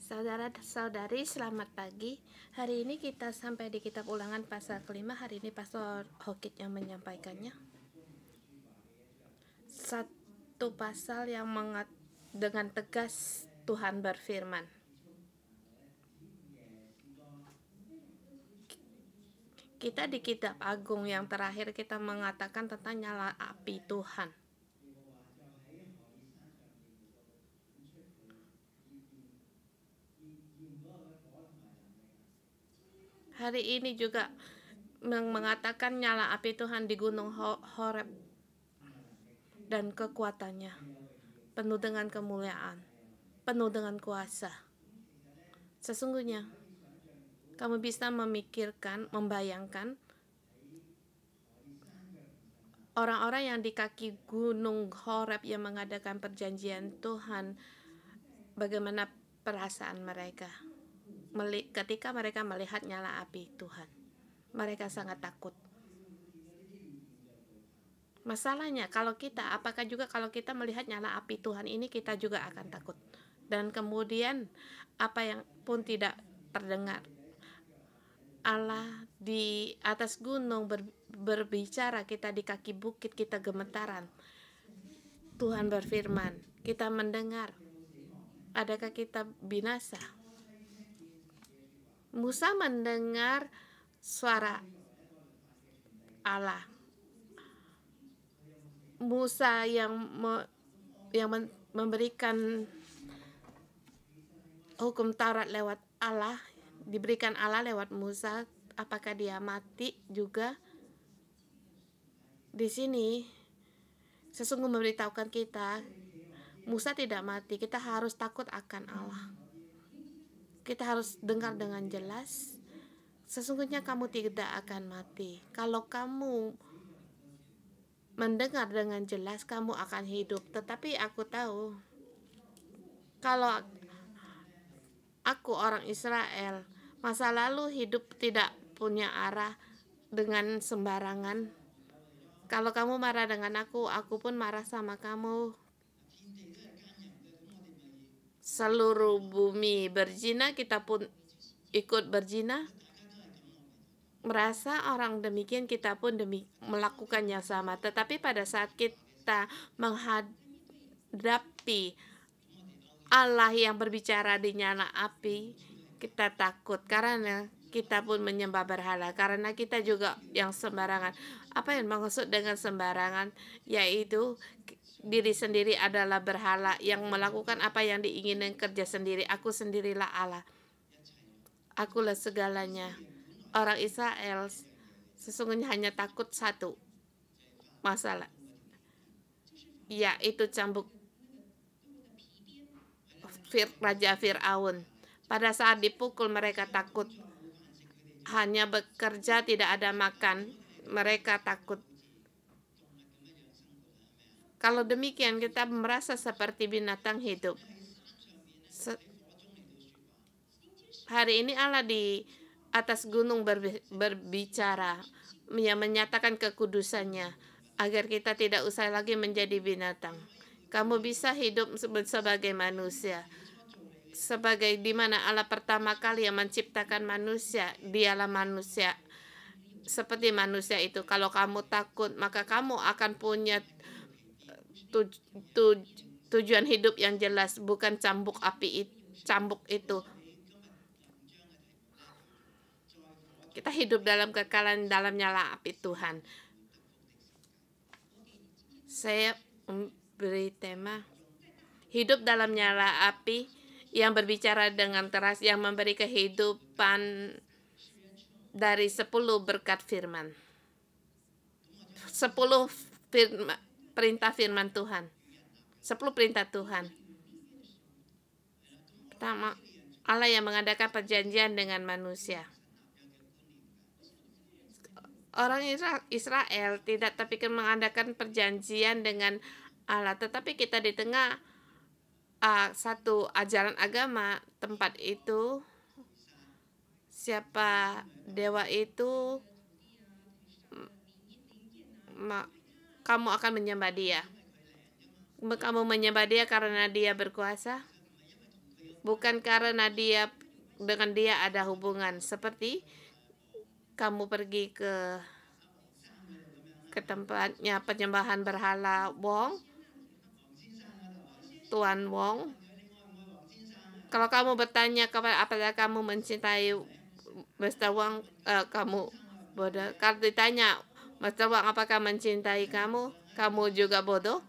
Saudara-saudari, selamat pagi. Hari ini kita sampai di kitab Ulangan pasal kelima. Hari ini Pastor Hokit yang menyampaikannya. Satu pasal yang dengan tegas Tuhan berfirman. Kita di kitab Agung yang terakhir kita mengatakan tentang nyala api Tuhan. Hari ini juga mengatakan nyala api Tuhan di Gunung Horeb dan kekuatannya, penuh dengan kemuliaan, penuh dengan kuasa. Sesungguhnya kamu bisa memikirkan, membayangkan orang-orang yang di kaki Gunung Horeb yang mengadakan perjanjian Tuhan, bagaimana perasaan mereka ketika mereka melihat nyala api Tuhan. Mereka sangat takut. Masalahnya apakah juga kalau kita melihat nyala api Tuhan ini, kita juga akan takut. Dan kemudian apa yang pun tidak terdengar. Allah di atas gunung berbicara, kita di kaki bukit, kita gemetaran. Tuhan berfirman, kita mendengar. Adakah kita binasa? Musa mendengar suara Allah. Musa yang memberikan hukum Taurat lewat Allah, diberikan Allah lewat Musa. Apakah dia mati juga? Di sini sesungguhnya memberitahukan kita, Musa tidak mati. Kita harus takut akan Allah. Kita harus dengar dengan jelas, sesungguhnya kamu tidak akan mati. Kalau kamu mendengar dengan jelas, kamu akan hidup. Tetapi aku tahu, kalau aku orang Israel, masa lalu hidup tidak punya arah dengan sembarangan. Kalau kamu marah dengan aku pun marah sama kamu. Seluruh bumi berzina, kita pun ikut berzina. Merasa orang demikian, kita pun melakukan yang sama. Tetapi pada saat kita menghadapi Allah yang berbicara di nyala api, kita takut karena kita pun menyembah berhala, karena kita juga yang sembarangan. Apa yang maksud dengan sembarangan? Yaitu diri sendiri adalah berhala, yang melakukan apa yang diinginkan, kerja sendiri. Aku sendirilah Allah, akulah segalanya. Orang Israel sesungguhnya hanya takut satu masalah, yaitu cambuk Raja Fir'aun. Pada saat dipukul mereka takut. Hanya bekerja, tidak ada makan, mereka takut. Kalau demikian, kita merasa seperti binatang hidup. Hari ini Allah di atas gunung berbicara, menyatakan kekudusannya, agar kita tidak usah lagi menjadi binatang. Kamu bisa hidup sebagai manusia, sebagai di mana Allah pertama kali yang menciptakan manusia. Dialah manusia seperti manusia itu. Kalau kamu takut, maka kamu akan punya tujuan hidup yang jelas, bukan cambuk itu. Kita hidup dalam kekalahan, dalam nyala api Tuhan. Saya beri tema hidup dalam nyala api yang berbicara dengan keras, yang memberi kehidupan dari 10 berkat firman. 10 perintah firman Tuhan. 10 perintah Tuhan. Pertama, Allah yang mengadakan perjanjian dengan manusia. Orang Israel tidak terpikir mengadakan perjanjian dengan Allah, tetapi kita di tengah satu ajaran agama, tempat itu siapa dewa itu, kamu akan menyembah dia. Kamu menyembah dia karena dia berkuasa. bukan karena dengan dia ada hubungan, seperti kamu pergi ke tempatnya penyembahan berhala Wong, Tuan Wong. Kalau kamu bertanya kepada apakah kamu mencintai Mr. Wang, kamu bodoh. Kalau ditanya Mr. Wang apakah mencintai kamu, kamu juga bodoh.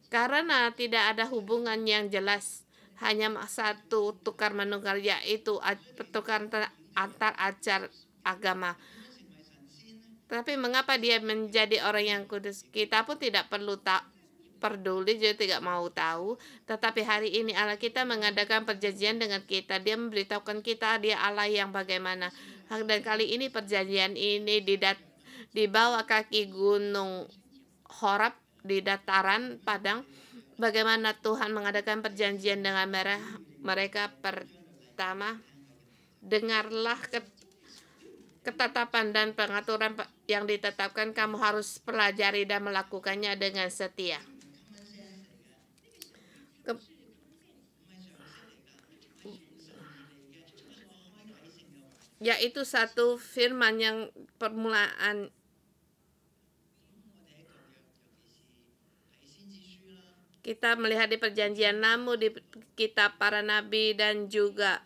Karena tidak ada hubungan yang jelas, hanya satu tukar menukar, yaitu pertukaran antar ajar agama. Tapi mengapa dia menjadi orang yang kudus? Kita pun tidak perlu peduli, jadi tidak mau tahu. Tetapi hari ini Allah kita mengadakan perjanjian dengan kita. Dia memberitahukan kita dia Allah yang bagaimana. Dan kali ini perjanjian ini di bawah kaki gunung Horeb di dataran padang. Bagaimana Tuhan mengadakan perjanjian dengan mereka. Pertama, dengarlah ketetapan dan pengaturan yang ditetapkan, kamu harus pelajari dan melakukannya dengan setia. Yaitu satu firman yang permulaan kita melihat di perjanjian lama, di kitab para nabi dan juga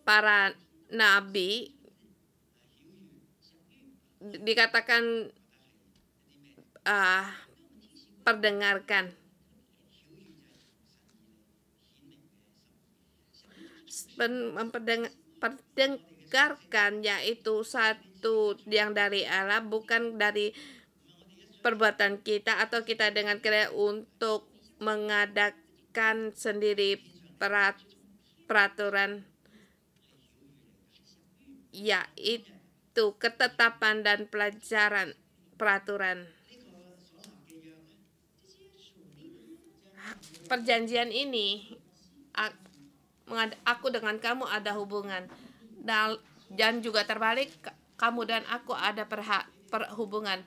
para nabi dikatakan perdengarkan. Perdengarkan yaitu satu yang dari Allah, bukan dari perbuatan kita atau kita dengan kira untuk mengadakan sendiri peraturan, yaitu ketetapan dan peraturan. Perjanjian ini, aku dengan kamu ada hubungan, dan juga terbalik, kamu dan aku ada perhubungan.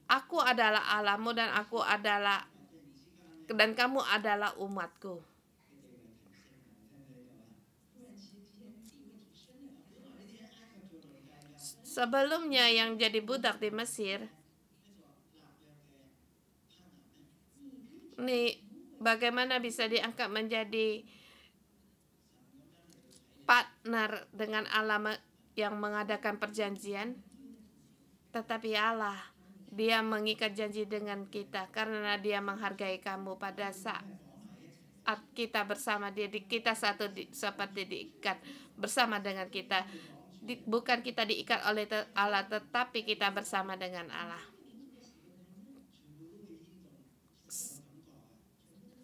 Aku adalah Allahmu dan kamu adalah umatku. Sebelumnya yang jadi budak di Mesir, nih bagaimana bisa diangkat menjadi partner dengan Allah yang mengadakan perjanjian? Tetapi Allah, dia mengikat janji dengan kita karena dia menghargai kamu. Pada saat kita bersama dia, kita seperti diikat bersama dengan kita. Bukan kita diikat oleh Allah, tetapi kita bersama dengan Allah.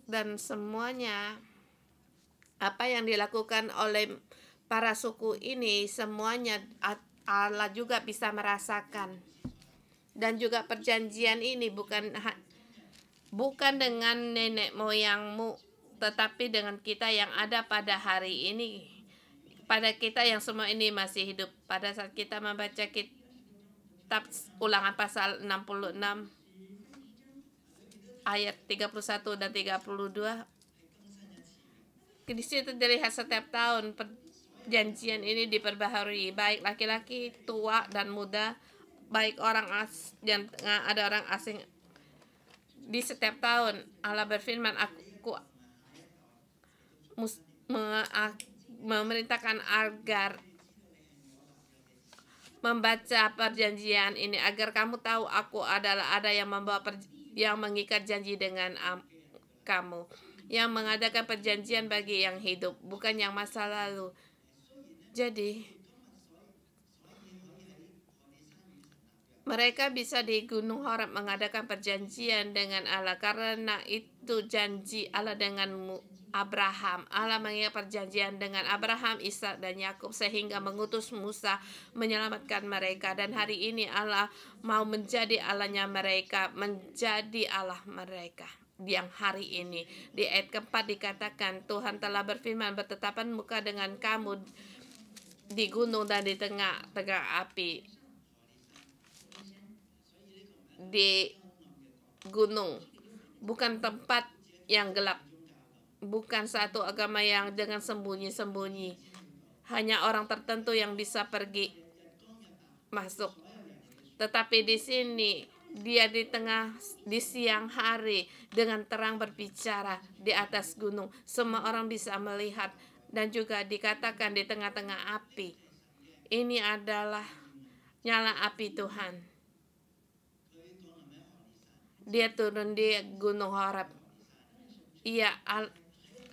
Dan semuanya apa yang dilakukan oleh para suku ini, semuanya Allah juga bisa merasakan. Dan juga perjanjian ini bukan dengan nenek moyangmu, tetapi dengan kita yang ada pada hari ini, pada kita yang semua ini masih hidup. Pada saat kita membaca kitab Ulangan pasal 66 ayat 31 dan 32, di situ dilihat setiap tahun perjanjian ini diperbaharui, baik laki-laki, tua dan muda, baik orang dan ada orang asing. Di setiap tahun Allah berfirman, aku memerintahkan agar membaca perjanjian ini agar kamu tahu aku adalah ada yang yang mengikat janji dengan kamu, yang mengadakan perjanjian bagi yang hidup, bukan yang masa lalu. Jadi mereka bisa di Gunung Horeb mengadakan perjanjian dengan Allah karena itu janji Allah dengan Abraham. Allah mengikat perjanjian dengan Abraham, Ishak dan Yakub sehingga mengutus Musa menyelamatkan mereka. Dan hari ini Allah mau menjadi Allahnya mereka, menjadi Allah mereka. Yang hari ini di ayat keempat dikatakan, Tuhan telah berfirman, bertetapan muka dengan kamu di gunung dan di tengah-tengah api. gunung, bukan tempat yang gelap, bukan satu agama yang dengan sembunyi-sembunyi. Hanya orang tertentu yang bisa pergi masuk. Tetapi di sini dia di siang hari dengan terang berbicara di atas gunung. Semua orang bisa melihat dan juga dikatakan di tengah-tengah api. Ini adalah nyala api Tuhan. Dia turun di Gunung Horeb. Iya,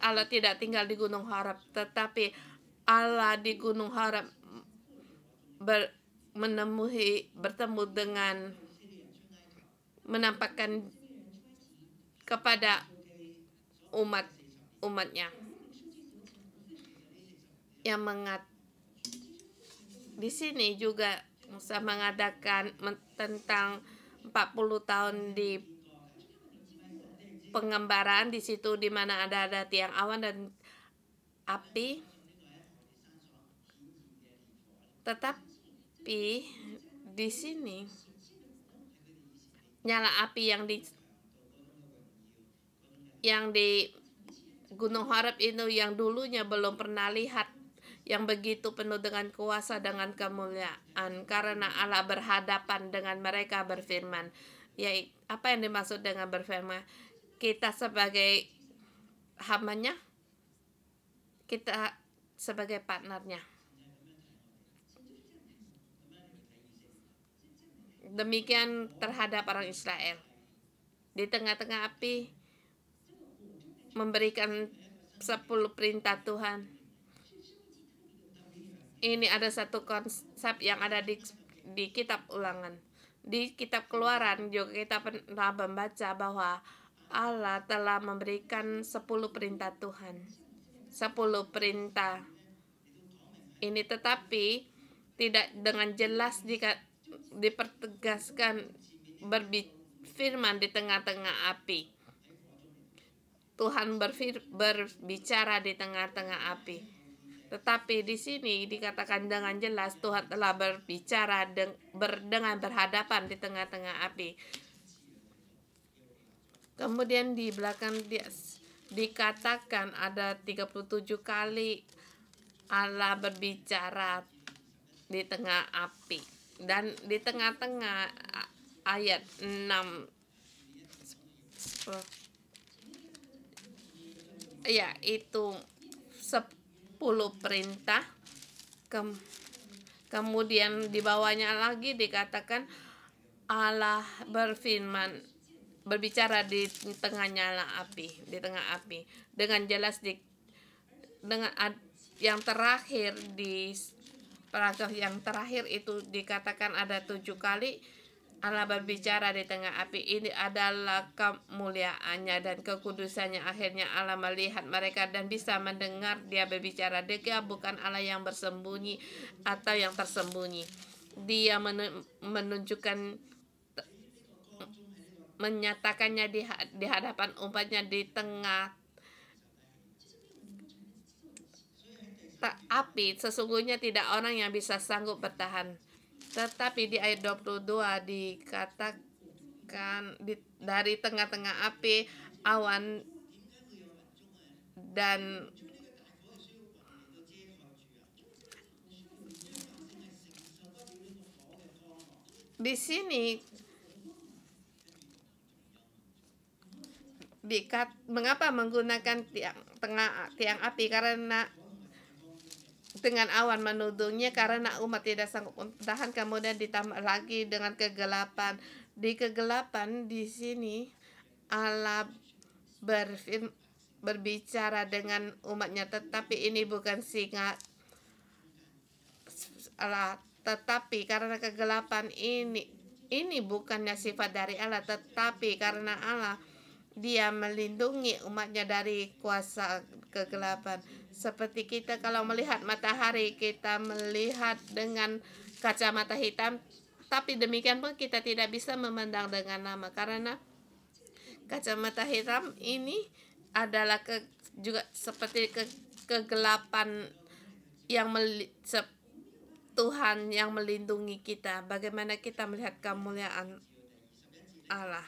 Allah tidak tinggal di Gunung Horeb, tetapi Allah di Gunung Horeb bertemu dengan, menampakkan kepada umatnya yang di sini juga saya mengadakan tentang 40 tahun di pengembaraan di situ, di mana ada tiang awan dan api. Tetapi di sini nyala api yang di Gunung Horeb itu yang dulunya belum pernah lihat, yang begitu penuh dengan kuasa, dengan kemuliaan, karena Allah berhadapan dengan mereka berfirman. Ya, apa yang dimaksud dengan berfirman? Kita sebagai hambanya, kita sebagai partnernya. Demikian terhadap orang Israel. Di tengah-tengah api memberikan 10 perintah Tuhan. Ini ada satu konsep yang ada di kitab Ulangan. Di kitab Keluaran juga kita pernah membaca bahwa Allah telah memberikan 10 perintah Tuhan. 10 perintah ini, tetapi tidak dengan jelas dipertegaskan berfirman di tengah-tengah api. Tuhan berbicara di tengah-tengah api. Tetapi di sini dikatakan dengan jelas Tuhan telah berbicara dengan berhadapan di tengah-tengah api. Kemudian di belakang dikatakan ada 37 kali Allah berbicara di tengah api. Dan di tengah-tengah ayat 6, ya, itu 10 perintah. Kemudian di bawahnya lagi dikatakan Allah berbicara di tengah nyala api, di tengah api. Dengan jelas dengan yang terakhir, di paragraf yang terakhir itu dikatakan ada 7 kali Allah berbicara di tengah api. Ini adalah kemuliaannya dan kekudusannya. Akhirnya Allah melihat mereka dan bisa mendengar dia berbicara. Dia bukan Allah yang bersembunyi atau yang tersembunyi. Dia menyatakannya di hadapan umatnya di tengah api. Sesungguhnya tidak orang yang bisa sanggup bertahan. Tetapi di ayat 22 dikatakan dari tengah-tengah api, awan, dan di sini mengapa menggunakan tiang api? Karena dengan awan menuduhnya, karena umat tidak sanggup bertahan. Kemudian ditambah lagi dengan kegelapan. Di kegelapan di sini Allah berbicara dengan umatnya, tetapi ini bukan singa Allah. Tetapi karena kegelapan ini bukannya sifat dari Allah, tetapi karena Allah, dia melindungi umatnya dari kuasa kegelapan. Seperti kita kalau melihat matahari, kita melihat dengan kacamata hitam, tapi demikian pun kita tidak bisa memandang dengan lama, karena kacamata hitam ini adalah juga seperti kegelapan yang Tuhan yang melindungi kita. Bagaimana kita melihat kemuliaan Allah?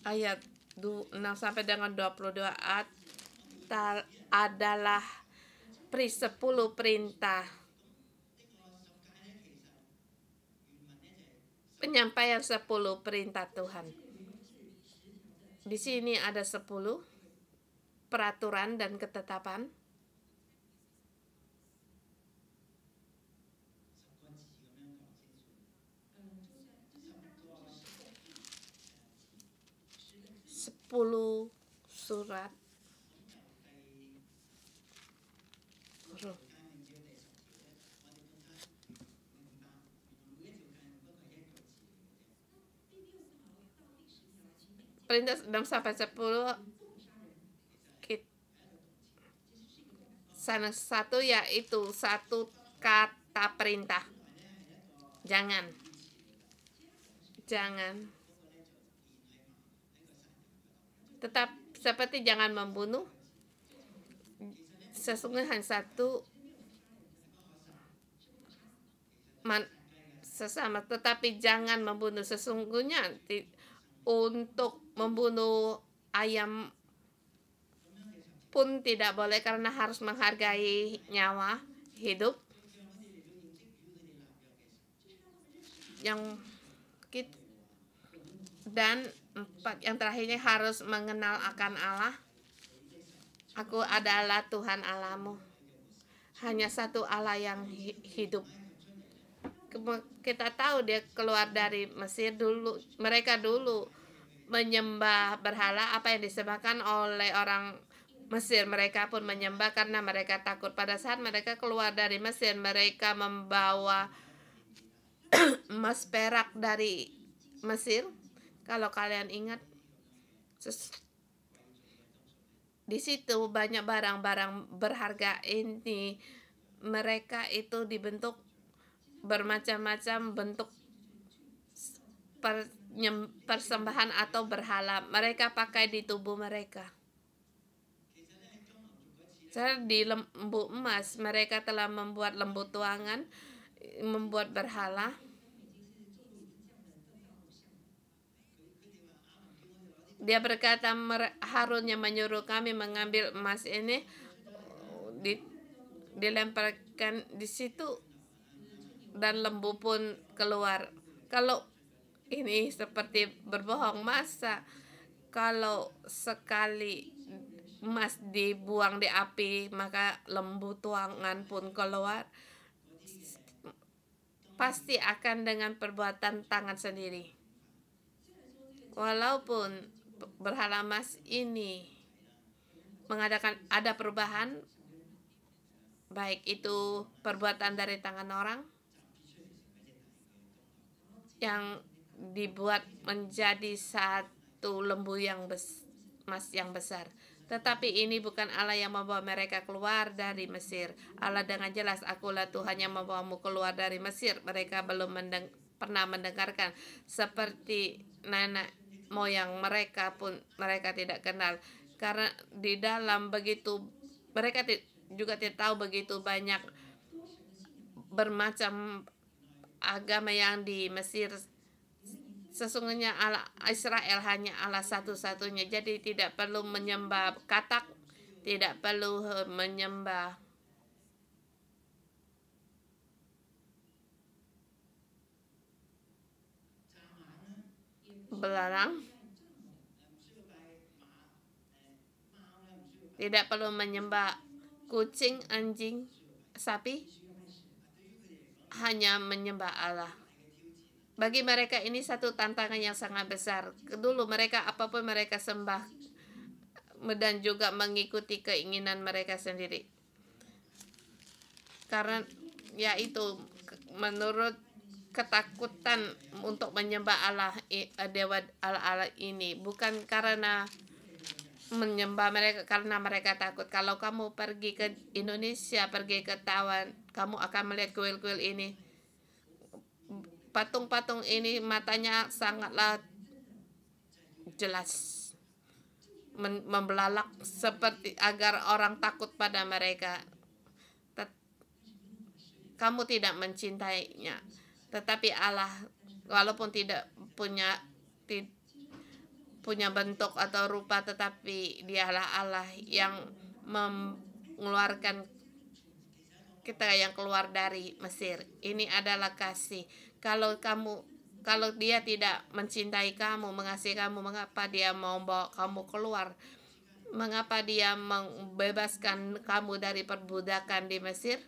ayat 6 sampai dengan 22 adalah 10 perintah. Penyampaian 10 perintah Tuhan. Di sini ada 10 peraturan dan ketetapan. Sepuluh surat. Perintah 6 sampai 10 salah satu yaitu satu kata perintah. Jangan. Tetap seperti jangan membunuh. Sesungguhnya hanya satu sesama, tetapi jangan membunuh. Sesungguhnya untuk membunuh ayam pun tidak boleh karena harus menghargai nyawa hidup. Dan yang terakhirnya harus mengenal akan Allah. Aku adalah Tuhan Allahmu. Hanya satu Allah yang hidup. Kita tahu dia keluar dari Mesir dulu. Mereka dulu menyembah berhala, apa yang disembahkan oleh orang Mesir. Mereka pun menyembah karena mereka takut. Pada saat mereka keluar dari Mesir, mereka membawa emas perak dari Mesir. Kalau kalian ingat, di situ banyak barang-barang berharga ini. Mereka itu dibentuk bermacam-macam bentuk persembahan atau berhala. Mereka pakai di tubuh mereka. Di lembu emas, mereka telah membuat lembu tuangan, membuat berhala. Dia berkata, Harun yang menyuruh kami mengambil emas ini, dilemparkan di situ, dan lembu pun keluar. Kalau ini seperti berbohong, masa kalau sekali emas dibuang di api, maka lembu tuangan pun keluar? Pasti akan dengan perbuatan tangan sendiri. Walaupun berhala emas ini mengadakan ada perubahan, baik itu perbuatan dari tangan orang yang dibuat menjadi satu lembu yang emas yang besar. Tetapi ini bukan Allah yang membawa mereka keluar dari Mesir. Allah dengan jelas, akulah Tuhan yang membawamu keluar dari Mesir. Mereka belum pernah mendengarkan. Seperti nenek moyang mereka pun mereka tidak kenal. Karena di dalam begitu, mereka juga tidak tahu begitu banyak bermacam agama yang di Mesir. Sesungguhnya Allah Israel hanya Allah satu-satunya. Jadi tidak perlu menyembah katak, tidak perlu menyembah belarang, tidak perlu menyembah kucing, anjing, sapi, hanya menyembah Allah. Bagi mereka ini satu tantangan yang sangat besar. Dulu mereka apapun mereka sembah dan juga mengikuti keinginan mereka sendiri. Karena yaitu menurut ketakutan untuk menyembah Allah, dewa Allah ini, bukan karena menyembah mereka karena mereka takut. Kalau kamu pergi ke Indonesia, pergi ke Taiwan, kamu akan melihat kuil-kuil ini. Patung-patung ini matanya sangatlah jelas, membelalak seperti agar orang takut pada mereka. Kamu tidak mencintainya, tetapi Allah walaupun tidak punya punya bentuk atau rupa, tetapi dialah Allah yang mengeluarkan kita, yang keluar dari Mesir. Ini adalah kasih. Kalau dia tidak mencintai kamu, mengasihi kamu, mengapa dia mau bawa kamu keluar? Mengapa dia membebaskan kamu dari perbudakan di Mesir?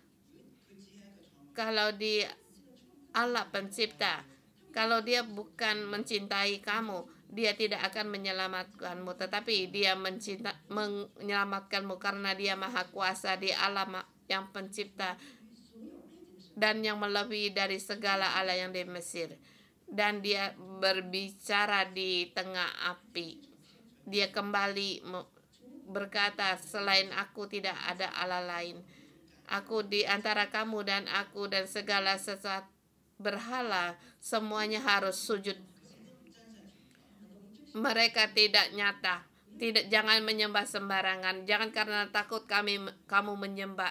Kalau dia Allah pencipta, kalau dia bukan mencintai kamu, dia tidak akan menyelamatkanmu, tetapi dia menyelamatkanmu karena dia maha kuasa, di alam yang pencipta dan yang melebihi dari segala Allah yang di Mesir. Dan dia berbicara di tengah api. Dia kembali berkata, selain aku tidak ada Allah lain. Aku di antara kamu dan aku dan segala sesuatu berhala, semuanya harus sujud. Mereka tidak nyata. Jangan menyembah sembarangan. Jangan karena takut kamu menyembah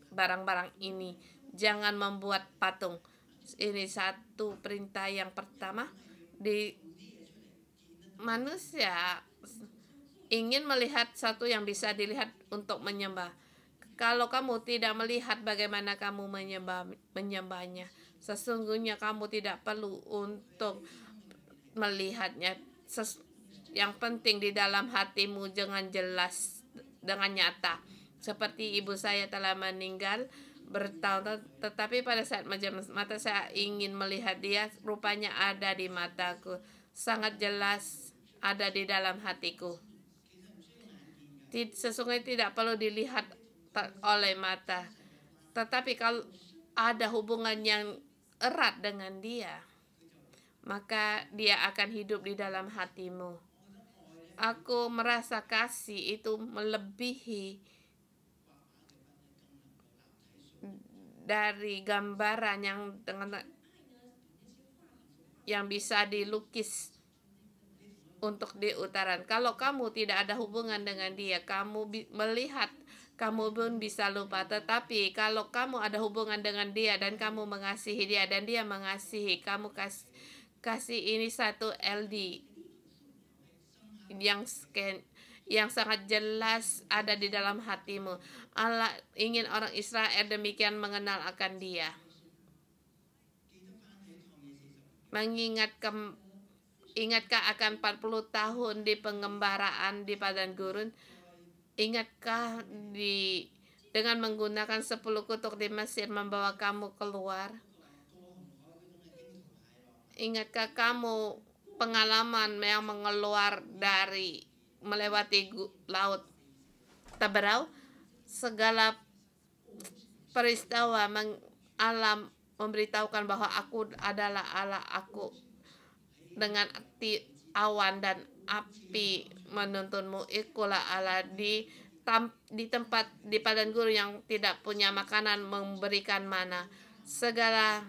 barang-barang ini. Jangan membuat patung. Ini satu perintah yang pertama. Di manusia ingin melihat satu yang bisa dilihat untuk menyembah. Kalau kamu tidak melihat bagaimana kamu menyembahnya, sesungguhnya kamu tidak perlu untuk melihatnya. Yang penting di dalam hatimu jangan jelas dengan nyata. Seperti ibu saya telah meninggal bertahun-tahun, tetapi pada saat mata saya ingin melihat dia, rupanya ada di mataku, sangat jelas ada di dalam hatiku. Sesungguhnya tidak perlu dilihat oleh mata, tetapi kalau ada hubungan yang erat dengan dia, maka dia akan hidup di dalam hatimu. Aku merasa kasih itu melebihi dari gambaran yang bisa dilukis untuk diutarakan. Kalau kamu tidak ada hubungan dengan dia, kamu melihat, kamu pun bisa lupa. Tetapi kalau kamu ada hubungan dengan dia dan kamu mengasihi dia dan dia mengasihi kamu, kasih ini satu LD yang sangat jelas ada di dalam hatimu. Allah ingin orang Israel demikian mengenal akan dia. Ingatkah akan 40 tahun di pengembaraan di padang gurun? Ingatkah dengan menggunakan 10 kutuk di Mesir membawa kamu keluar? Ingatkah kamu pengalaman yang mengeluar dari melewati laut Taberau? Segala peristiwa alam memberitahukan bahwa aku adalah Allah. Aku dengan awan dan api menuntunmu. Ikulah Allah di tempat di padang gurun yang tidak punya makanan memberikan mana. Segala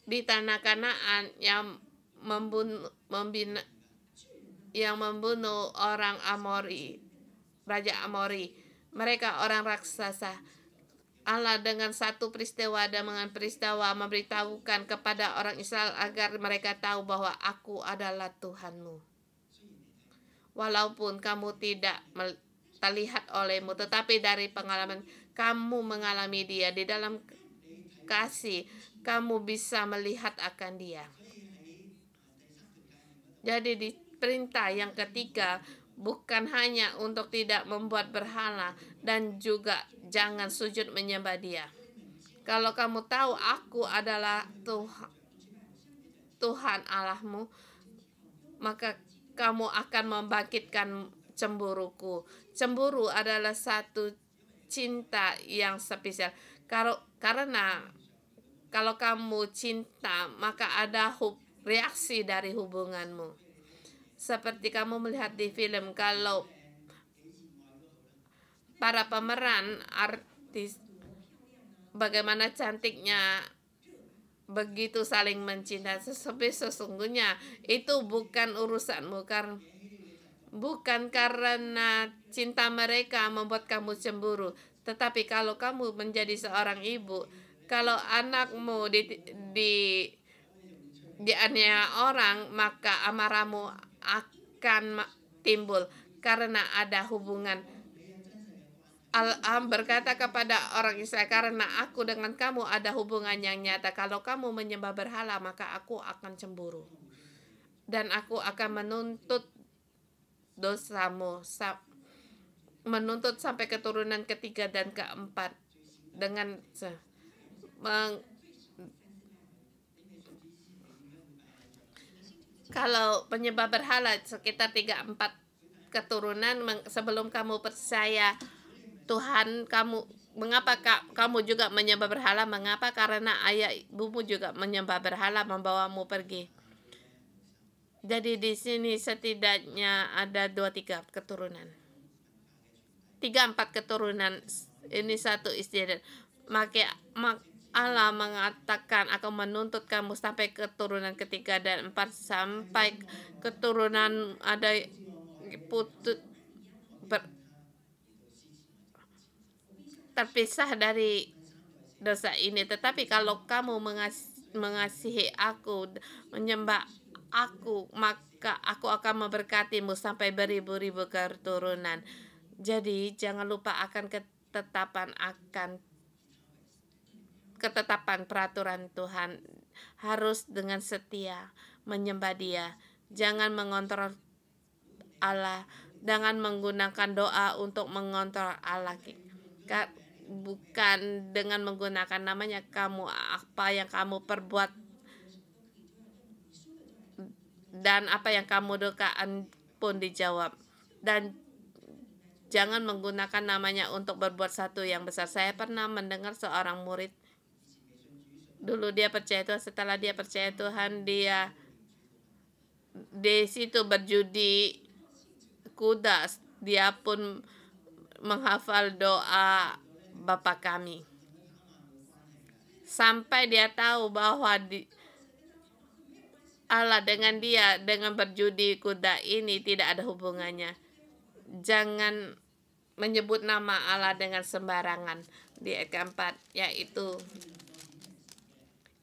di tanah Kanaan yang membunuh orang Amori, Raja Amori, mereka orang raksasa. Allah dengan satu peristiwa dan dengan peristiwa memberitahukan kepada orang Israel agar mereka tahu bahwa aku adalah Tuhanmu. Walaupun kamu tidak terlihat olehmu, tetapi dari pengalaman kamu mengalami dia di dalam kasih, kamu bisa melihat akan dia. Jadi di perintah yang ketiga, bukan hanya untuk tidak membuat berhala dan juga jangan sujud menyembah dia. Kalau kamu tahu aku adalah Tuhan Allahmu, maka kamu akan membangkitkan cemburuku. Cemburu adalah satu cinta yang spesial. Karena kalau kamu cinta, maka ada reaksi dari hubunganmu. Seperti kamu melihat di film, kalau para pemeran artis bagaimana cantiknya begitu saling mencinta, sesungguhnya itu bukan urusanmu, bukan karena cinta mereka membuat kamu cemburu. Tetapi kalau kamu menjadi seorang ibu, kalau anakmu dianiaya orang, maka amarahmu akan timbul karena ada hubungan. Al-Am berkata kepada orang Israel, karena aku dengan kamu ada hubungan yang nyata. Kalau kamu menyembah berhala, maka aku akan cemburu. Dan aku akan menuntut dosamu, menuntut sampai keturunan ketiga dan keempat. Dengan kalau penyembah berhala sekitar 3-4 keturunan sebelum kamu percaya Tuhan, mengapa kamu juga menyembah berhala? Mengapa? Karena ayah ibumu juga menyembah berhala, membawamu pergi. Jadi di sini setidaknya ada 2-3 keturunan, 3-4 keturunan. Ini satu istiadat. Maka Allah mengatakan akan menuntut kamu sampai keturunan ketiga dan 4, sampai keturunan ada putus terpisah dari dosa ini. Tetapi kalau kamu mengasihi aku, menyembah aku, maka aku akan memberkatimu sampai beribu-ribu keturunan. Jadi jangan lupa akan ketetapan peraturan Tuhan. Harus dengan setia menyembah Dia. Jangan mengontrol Allah. Jangan menggunakan doa untuk mengontrol Allah. Bukan dengan menggunakan namanya kamu, apa yang kamu perbuat dan apa yang kamu doakan pun dijawab. Dan jangan menggunakan namanya untuk berbuat satu yang besar. Saya pernah mendengar seorang murid, dulu dia percaya Tuhan, setelah dia percaya Tuhan, dia di situ berjudi kuda. Dia pun menghafal doa Bapa Kami sampai dia tahu bahwa Allah dengan dia dengan berjudi kuda ini tidak ada hubungannya. Jangan menyebut nama Allah dengan sembarangan. Di ayat keempat, yaitu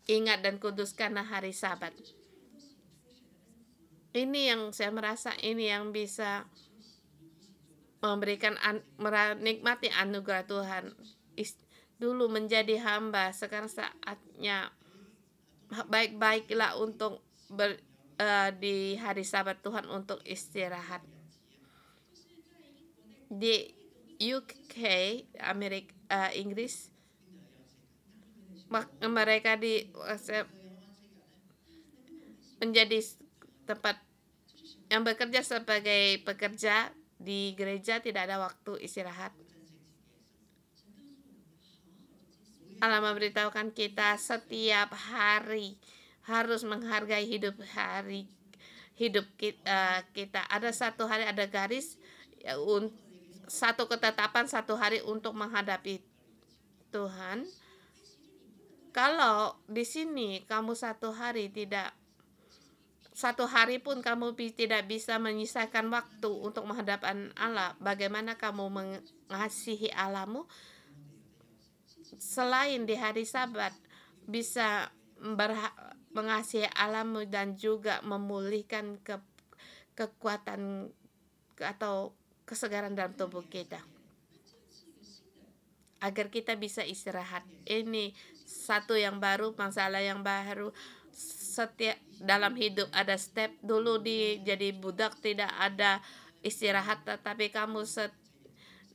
ingat dan kuduskanlah hari Sabat. Ini yang saya merasa ini yang bisa memberikan menikmati anugerah Tuhan. Dulu menjadi hamba, sekarang saatnya baik-baiklah untuk di hari Sabat Tuhan untuk istirahat. Di UK, Inggris, mereka menjadi tempat yang bekerja sebagai pekerja di gereja, tidak ada waktu istirahat. Allah memberitahukan kita setiap hari harus menghargai hidup kita. Ada satu hari, ada garis, satu ketetapan, satu hari untuk menghadapi Tuhan. Kalau di sini kamu satu hari pun kamu tidak bisa menyisakan waktu untuk menghadapkan Allah, bagaimana kamu mengasihi Allahmu selain di hari Sabat bisa mengasihi Allahmu dan juga memulihkan kekuatan atau kesegaran dalam tubuh kita agar kita bisa istirahat. Ini satu yang baru, masalah yang baru. Setiap dalam hidup ada step. Dulu jadi budak tidak ada istirahat, tetapi kamu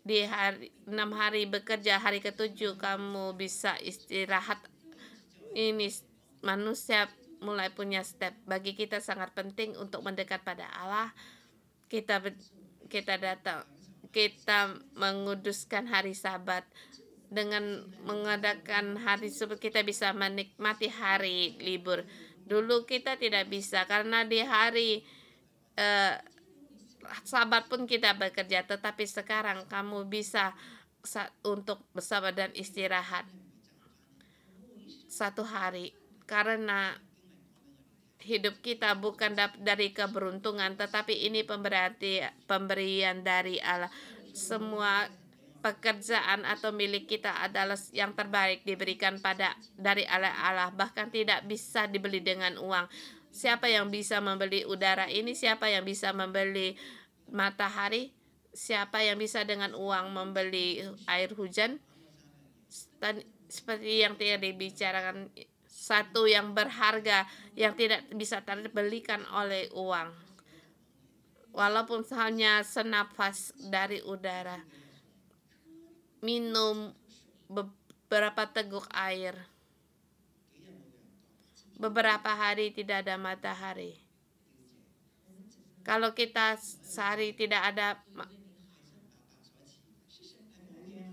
di 6 hari bekerja, hari ke-7 kamu bisa istirahat. Ini manusia mulai punya step. Bagi kita sangat penting untuk mendekat pada Allah. Kita datang, kita menguduskan hari Sabat. Dengan mengadakan hari Sabat kita bisa menikmati hari libur. Dulu kita tidak bisa karena di hari Sabat pun kita bekerja, tetapi sekarang kamu bisa untuk bersabar dan istirahat satu hari, karena hidup kita bukan dari keberuntungan, tetapi ini pemberian dari Allah. Semua pekerjaan atau milik kita adalah yang terbaik diberikan dari Allah, bahkan tidak bisa dibeli dengan uang. Siapa yang bisa membeli udara ini? Siapa yang bisa membeli matahari? Siapa yang bisa dengan uang membeli air hujan? Seperti yang tadi dibicarakan, satu yang berharga yang tidak bisa terbelikan oleh uang, walaupun hanya senafas dari udara. Minum beberapa teguk air, beberapa hari tidak ada matahari. Kalau kita sehari tidak ada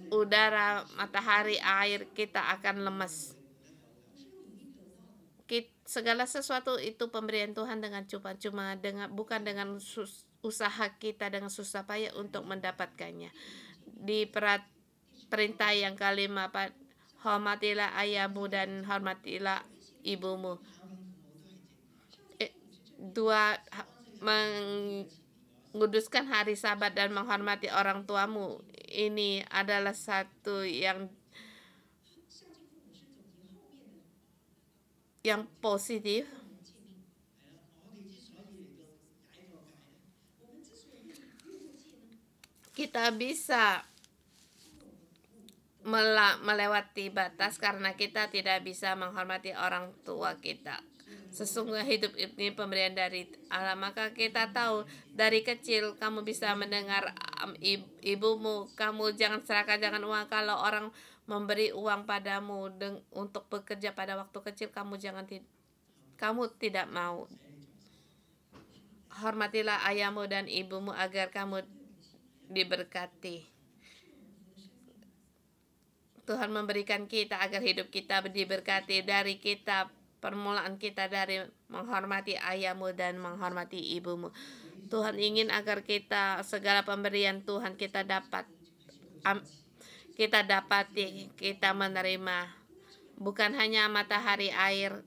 udara, matahari, air, kita akan lemas. Segala sesuatu itu pemberian Tuhan dengan cuma-cuma, bukan dengan usaha kita dengan susah payah untuk mendapatkannya. Di perintah yang kelima, hormatilah ayahmu dan hormatilah ibumu. Dua, menguduskan hari Sabat dan menghormati orang tuamu. Ini adalah satu yang positif. Kita bisa melewati batas karena kita tidak bisa menghormati orang tua kita. Sesungguhnya hidup ini pemberian dari Allah. Maka kita tahu dari kecil kamu bisa mendengar ibumu, kamu jangan serahkan, jangan uang. Kalau orang memberi uang padamu untuk bekerja pada waktu kecil, kamu tidak mau. Hormatilah ayahmu dan ibumu agar kamu diberkati. Tuhan memberikan kita agar hidup kita diberkati. Dari kita, permulaan kita dari menghormati ayahmu dan menghormati ibumu. Tuhan ingin agar kita, segala pemberian Tuhan kita dapati, kita menerima. Bukan hanya matahari, air.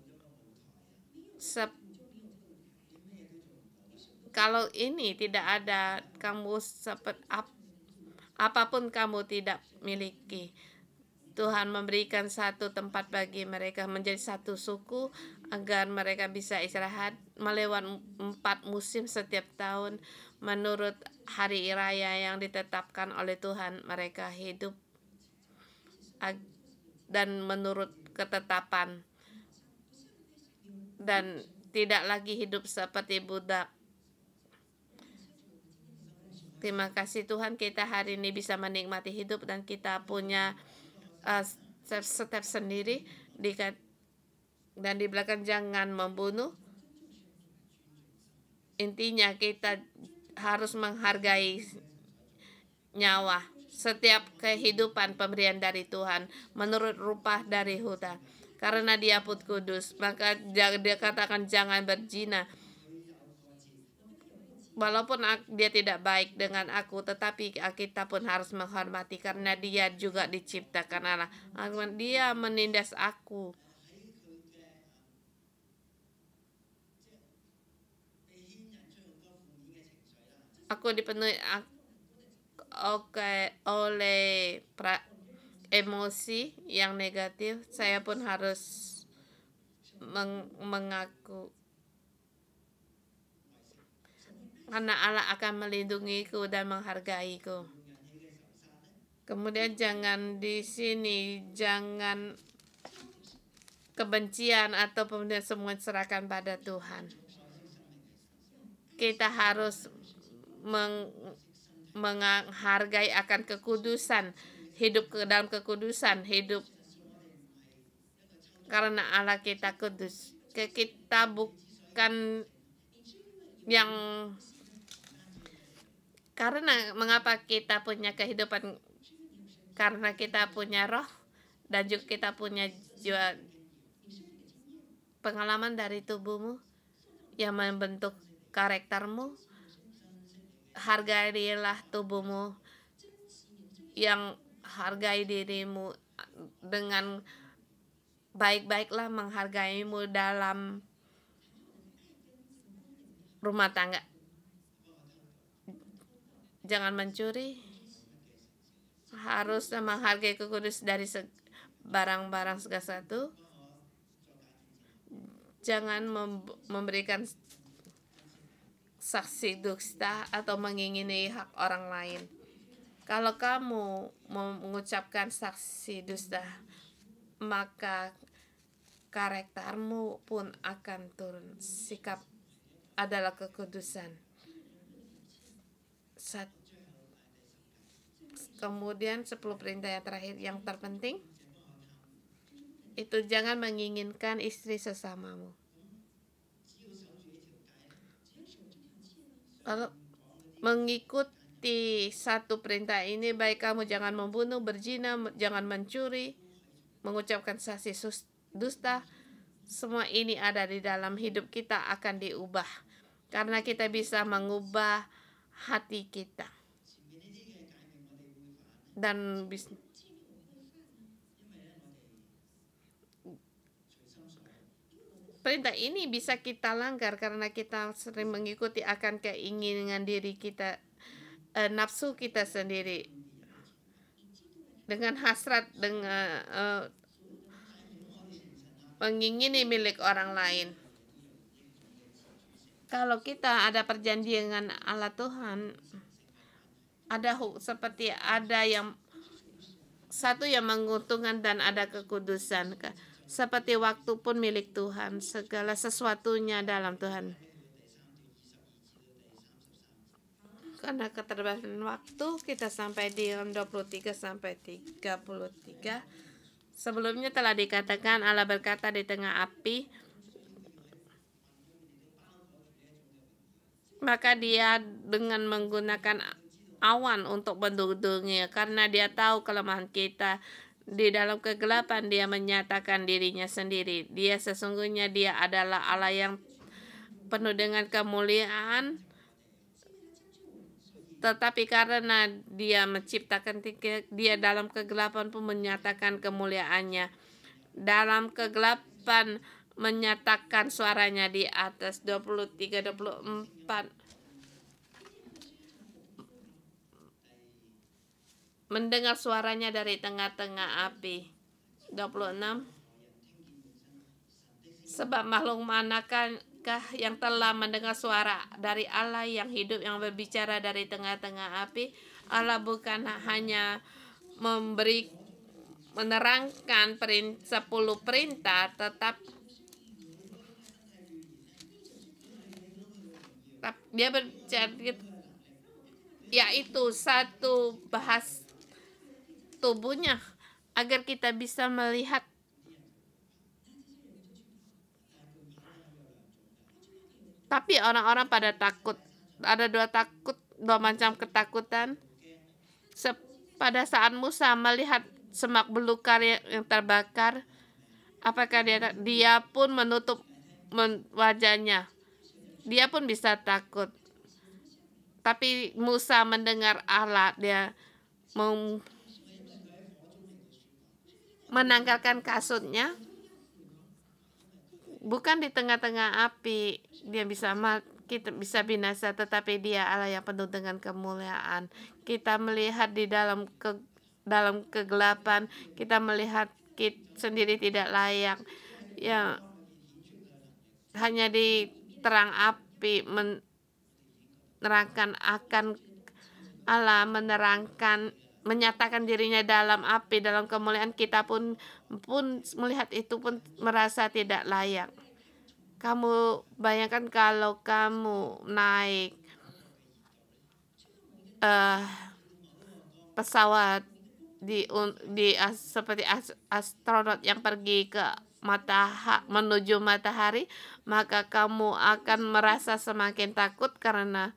Kalau ini tidak ada, kamu apapun kamu tidak miliki. Tuhan memberikan satu tempat bagi mereka, menjadi satu suku, agar mereka bisa istirahat melewati 4 musim setiap tahun. Menurut hari raya yang ditetapkan oleh Tuhan, mereka hidup dan menurut ketetapan, dan tidak lagi hidup seperti budak. Terima kasih Tuhan, kita hari ini bisa menikmati hidup dan kita punya step sendiri. Dan di belakang jangan membunuh. Intinya kita harus menghargai nyawa. Setiap kehidupan pemberian dari Tuhan menurut rupa dari hutan. Karena Dia pun kudus, maka Dia katakan jangan berzina. Walaupun dia tidak baik dengan aku, tetapi kita pun harus menghormati karena dia juga diciptakan Allah. Dia menindas aku. Aku dipenuhi oleh emosi yang negatif. Saya pun harus mengaku. Karena Allah akan melindungiku dan menghargaiku. Kemudian jangan di sini, jangan kebencian atau kemudian semua serahkan pada Tuhan. Kita harus menghargai akan kekudusan, hidup dalam kekudusan, hidup karena Allah kita kudus. Kita bukan yang karena mengapa kita punya kehidupan, karena kita punya roh dan juga kita punya jiwa, pengalaman dari tubuhmu yang membentuk karaktermu. Hargailah tubuhmu, yang hargai dirimu dengan baik-baiklah menghargaimu dalam rumah tangga. Jangan mencuri, harus menghargai kekudus dari barang-barang segala sesuatu. Jangan memberikan saksi dusta atau mengingini hak orang lain. Kalau kamu mengucapkan saksi dusta, maka karaktermu pun akan turun. Sikap adalah kekudusan. Kemudian 10 perintah yang terakhir yang terpenting itu jangan menginginkan istri sesamamu. Kalau mengikuti satu perintah ini, baik kamu jangan membunuh, berzina, jangan mencuri, mengucapkan saksi dusta, semua ini ada di dalam hidup kita akan diubah. Karena kita bisa mengubah hati kita. Dan perintah ini bisa kita langgar karena kita sering mengikuti akan keinginan diri kita, nafsu kita sendiri, dengan hasrat, dengan mengingini milik orang lain. Kalau kita ada perjanjian dengan Allah Tuhan, seperti ada yang satu yang menguntungkan dan ada kekudusan. Seperti waktu pun milik Tuhan, segala sesuatunya dalam Tuhan. Karena keterbatasan waktu, kita sampai di 23 sampai 33. Sebelumnya telah dikatakan Allah berkata di tengah api, maka dia dengan menggunakan awan untuk mendudungnya, karena dia tahu kelemahan kita. Di dalam kegelapan dia menyatakan dirinya sendiri. Sesungguhnya dia adalah Allah yang penuh dengan kemuliaan. Tetapi karena dia menciptakan dia dalam kegelapan pun menyatakan kemuliaannya. Dalam kegelapan menyatakan suaranya di atas. 23-24. Mendengar suaranya dari tengah-tengah api. 26. Sebab makhluk manakah yang telah mendengar suara dari Allah yang hidup, yang berbicara dari tengah-tengah api? Allah bukan hanya menerangkan 10 perintah, tetapi dia berbicara, yaitu satu bahas tubuhnya, agar kita bisa melihat. Tapi orang-orang pada takut. Ada dua macam ketakutan. Pada saat Musa melihat semak belukar yang terbakar, apakah dia pun menutup wajahnya? Dia pun bisa takut. Tapi Musa mendengar Allah, dia menanggalkan kasutnya, bukan di tengah-tengah api dia kita bisa binasa, tetapi dia Allah yang penuh dengan kemuliaan. Kita melihat di dalam kegelapan, kita melihat kita sendiri tidak layak, ya hanya di terang api menerangkan akan Allah, menyatakan dirinya dalam api, dalam kemuliaan. Kita pun melihat itu pun merasa tidak layak. Kamu bayangkan kalau kamu naik pesawat seperti astronot yang pergi ke menuju matahari, maka kamu akan merasa semakin takut karena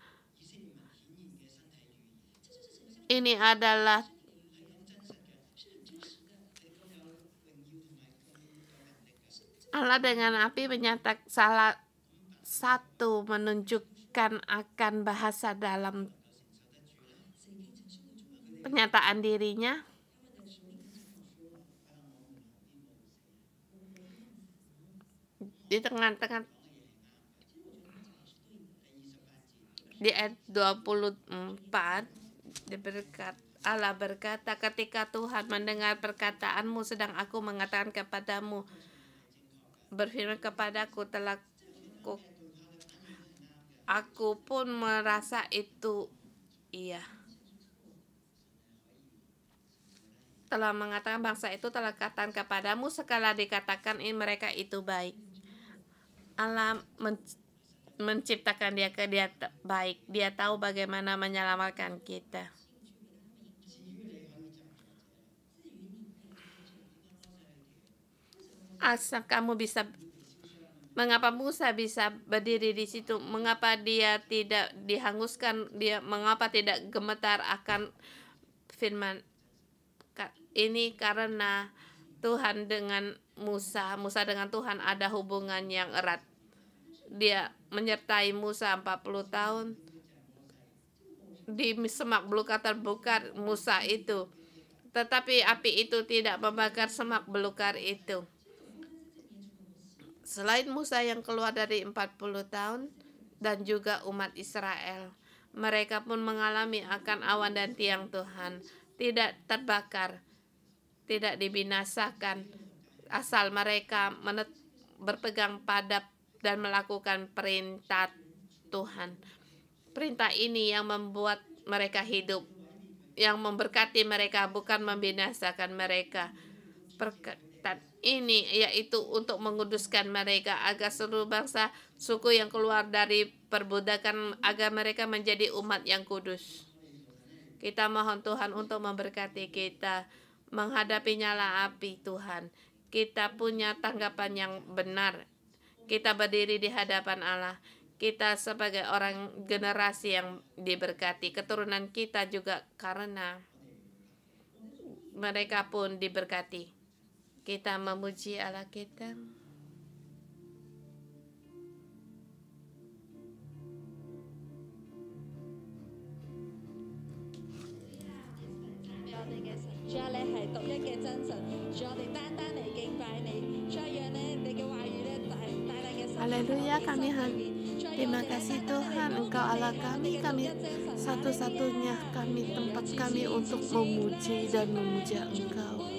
ini adalah Allah dengan api menyatakan salah satu menunjukkan akan bahasa dalam penyataan dirinya. Di tengah-tengah di ayat 24 Allah berkata, ketika Tuhan mendengar perkataanmu, sedang aku mengatakan kepadamu, berfirman kepadaku, aku pun merasa itu, iya, telah mengatakan bangsa itu telah katakan kepadamu, sekala dikatakan ini mereka itu baik. Allah menciptakan dia baik. Dia tahu bagaimana menyelamatkan kita. Asal kamu bisa, mengapa Musa bisa berdiri di situ? Mengapa dia tidak dihanguskan? Mengapa tidak gemetar akan firman? Ini karena Tuhan dengan Musa dengan Tuhan ada hubungan yang erat. Dia menyertai Musa 40 tahun di semak belukar terbukar Musa itu. Tetapi api itu tidak membakar semak belukar itu. Selain Musa yang keluar dari 40 tahun dan juga umat Israel, mereka pun mengalami akan awan dan tiang Tuhan, tidak terbakar, tidak dibinasakan, asal mereka berpegang pada dan melakukan perintah Tuhan. Perintah ini yang membuat mereka hidup, yang memberkati mereka, bukan membinasakan mereka. Perkataan ini yaitu untuk menguduskan mereka agar seluruh bangsa suku yang keluar dari perbudakan, agar mereka menjadi umat yang kudus. Kita mohon Tuhan untuk memberkati kita menghadapi nyala api Tuhan. Kita punya tanggapan yang benar. Kita berdiri di hadapan Allah. Kita sebagai orang generasi yang diberkati, keturunan kita juga karena mereka pun diberkati. Kita memuji Allah kita. Haleluya, kami terima kasih Tuhan, Engkau Allah kami satu-satunya tempat kami untuk memuji dan memuja Engkau.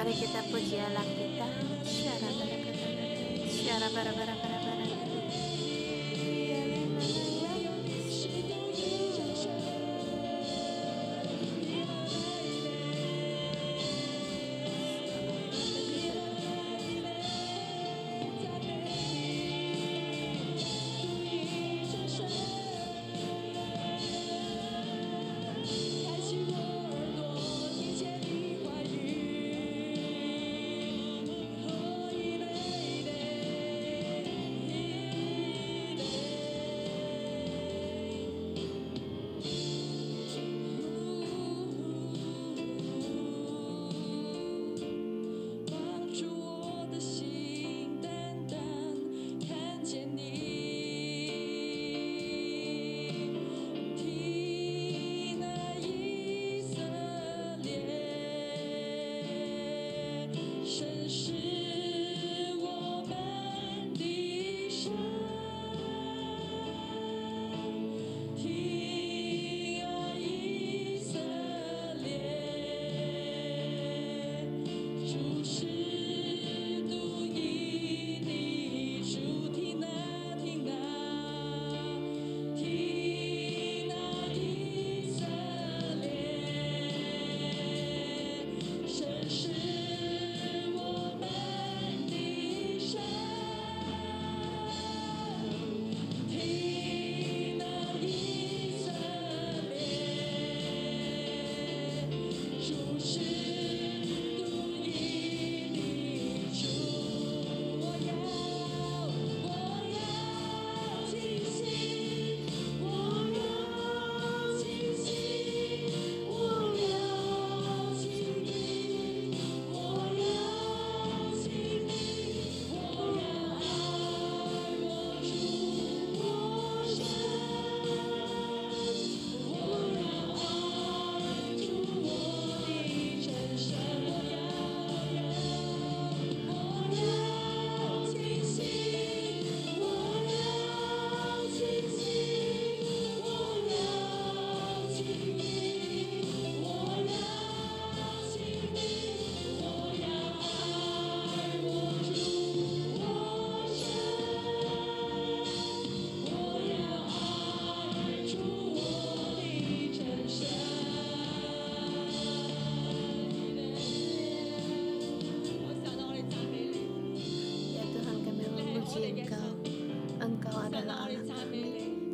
Mari kita puji Allah kita. Syara bara bara bara bara.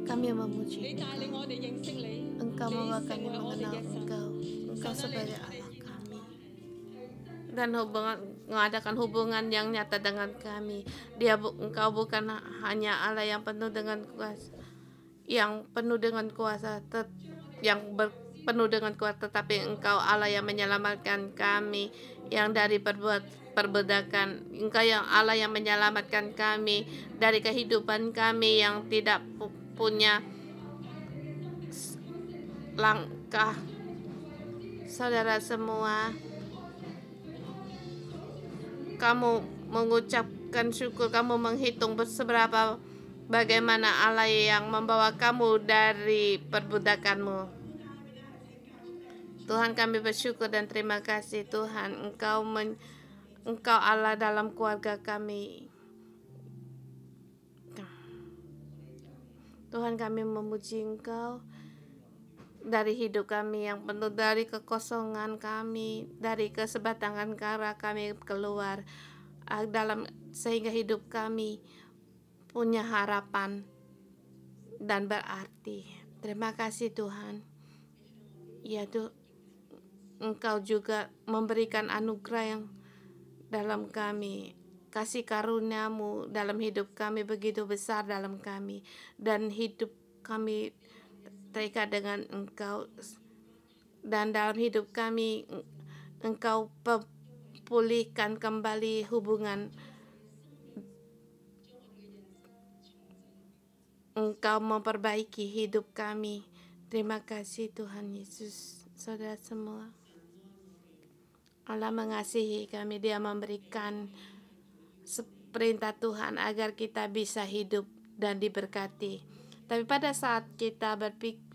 Kami memuji Engkau membawa kami mengenal Engkau sebagai Allah kami, dan mengadakan hubungan yang nyata dengan kami. Engkau bukan hanya Allah yang penuh dengan kuasa, penuh dengan kuasa, tetapi Engkau Allah yang menyelamatkan kami yang dari perbudakan. Engkau yang Allah yang menyelamatkan kami dari kehidupan kami yang tidak punya langkah. Saudara semua, kamu mengucapkan syukur, kamu menghitung bagaimana Allah yang membawa kamu dari perbudakanmu. Tuhan, kami bersyukur dan terima kasih Tuhan, Engkau Allah dalam keluarga kami. Tuhan, kami memuji Engkau dari hidup kami yang penuh, dari kekosongan kami, dari kesebatangan kara kami keluar, sehingga hidup kami punya harapan dan berarti. Terima kasih Tuhan. Ya Tuhan, Engkau juga memberikan anugerah yang dalam kami. Kasih karunia-Mu dalam hidup kami begitu besar dalam kami, dan hidup kami terikat dengan Engkau, dan dalam hidup kami Engkau pulihkan kembali hubungan. Engkau memperbaiki hidup kami. Terima kasih Tuhan Yesus. Saudara semua, Allah mengasihi kami. Dia memberikan perintah Tuhan agar kita bisa hidup dan diberkati. Tapi pada saat kita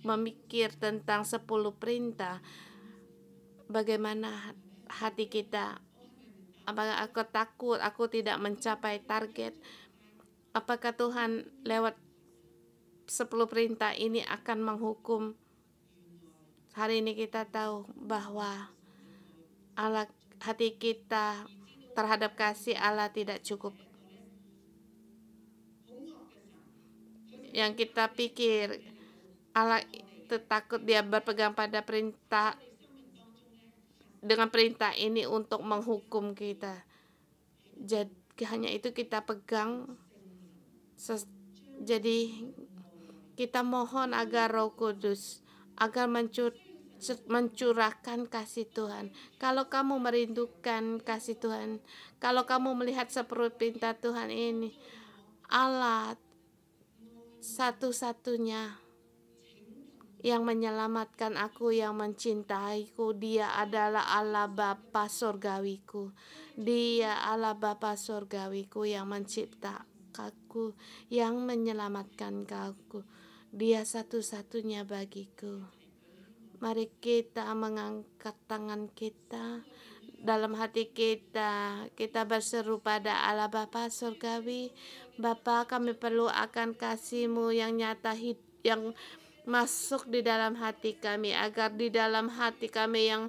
memikir tentang 10 perintah, bagaimana hati kita Apakah aku takut aku tidak mencapai target? Apakah Tuhan lewat 10 perintah ini akan menghukum? Hari ini kita tahu bahwa Allah, hati kita terhadap kasih Allah tidak cukup. Yang kita pikir Allah itu takut, dia berpegang pada perintah, dengan perintah ini untuk menghukum kita. Jadi hanya itu kita pegang. Jadi kita mohon agar Roh Kudus agar mencurahkan kasih Tuhan. Kalau kamu merindukan kasih Tuhan, kalau kamu melihat seperti perintah Tuhan ini, Allah satu-satunya yang menyelamatkan aku, yang mencintaiku. Dia adalah Allah Bapa surgawiku. Dia Allah Bapa surgawiku yang menciptakanku, yang menyelamatkan aku. Dia satu-satunya bagiku. Mari kita mengangkat tangan kita, dalam hati kita, kita berseru pada Allah Bapa surgawi. Bapa, kami perlu akan kasih-Mu yang nyata, yang masuk di dalam hati kami, agar di dalam hati kami yang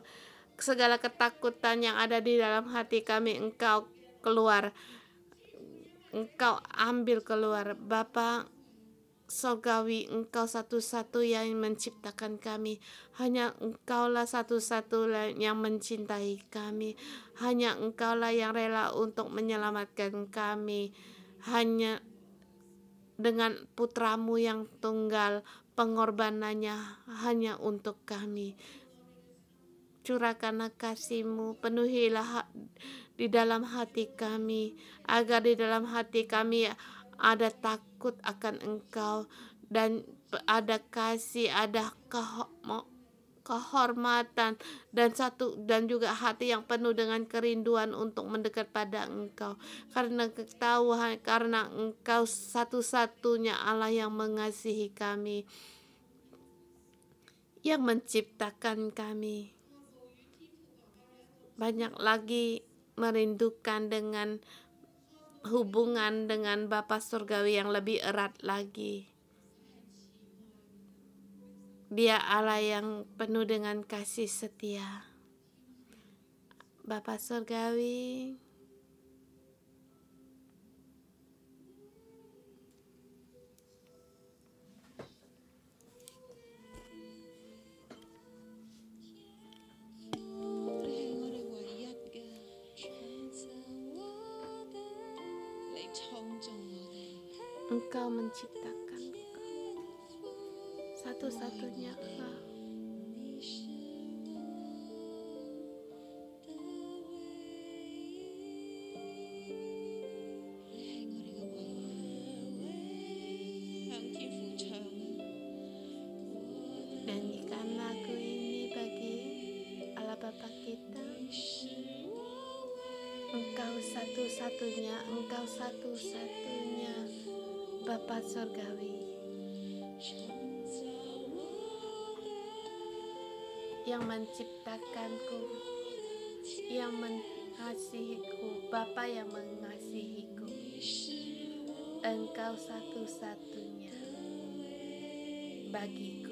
segala ketakutan yang ada di dalam hati kami, Engkau keluar, Engkau ambil keluar. Bapa surgawi, Engkau satu-satu yang menciptakan kami. Hanya Engkaulah satu-satu yang mencintai kami. Hanya Engkaulah yang rela untuk menyelamatkan kami. Hanya dengan putramu yang tunggal, pengorbanannya hanya untuk kami. Curahkanlah kasih-Mu, penuhilah di dalam hati kami, agar di dalam hati kami ada takut akan Engkau, dan ada kasih, ada kehormatan, dan juga hati yang penuh dengan kerinduan untuk mendekat pada Engkau, karena ketahuan, karena Engkau satu-satunya Allah yang mengasihi kami, yang menciptakan kami. Banyak lagi merindukan dengan hubungan dengan Bapa surgawi yang lebih erat lagi. Dia Allah yang penuh dengan kasih setia. Bapa surgawi, Engkau menciptakanku, satu-satunya Allah. Nyanyikan lagu ini bagi Allah Bapa kita. Engkau satu-satunya, Engkau satu-satunya Bapa surgawi yang menciptakanku, yang mengasihiku, Bapa yang mengasihiku. Engkau satu-satunya bagiku.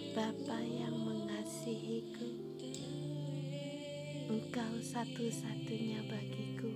Bapa yang mengasihiku, Engkau satu-satunya bagiku.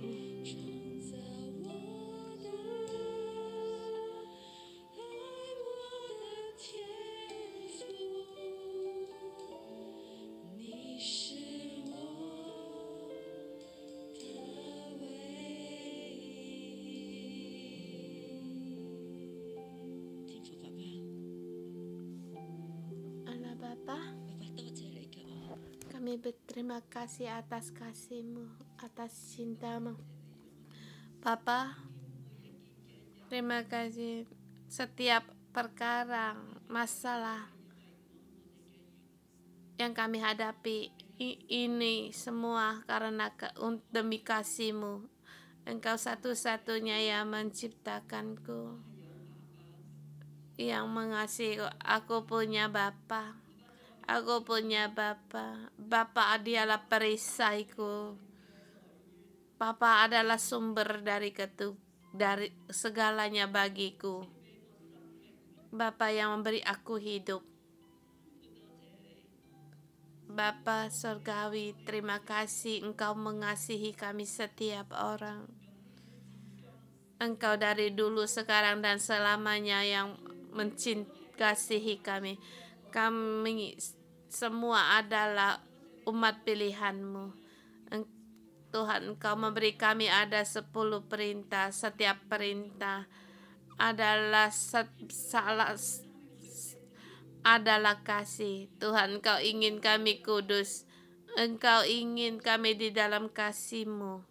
berterima kasih atas kasih-Mu, atas cinta-Mu. Bapa, terima kasih setiap perkara, masalah yang kami hadapi ini semua karena demi kasih-Mu. Engkau satu-satunya yang menciptakanku, yang mengasihi. Aku punya Bapa. Aku punya Bapa. Bapa adalah perisaiku. Bapa adalah sumber dari segalanya bagiku. Bapa yang memberi aku hidup. Bapa Surgawi, terima kasih Engkau mengasihi kami setiap orang. Engkau dari dulu, sekarang, dan selamanya yang mengasihi kami. Kami semua adalah umat pilihan-Mu. Tuhan, Engkau memberi kami ada 10 perintah. Setiap perintah adalah kasih. Tuhan, Engkau ingin kami kudus. Engkau ingin kami di dalam kasih-Mu.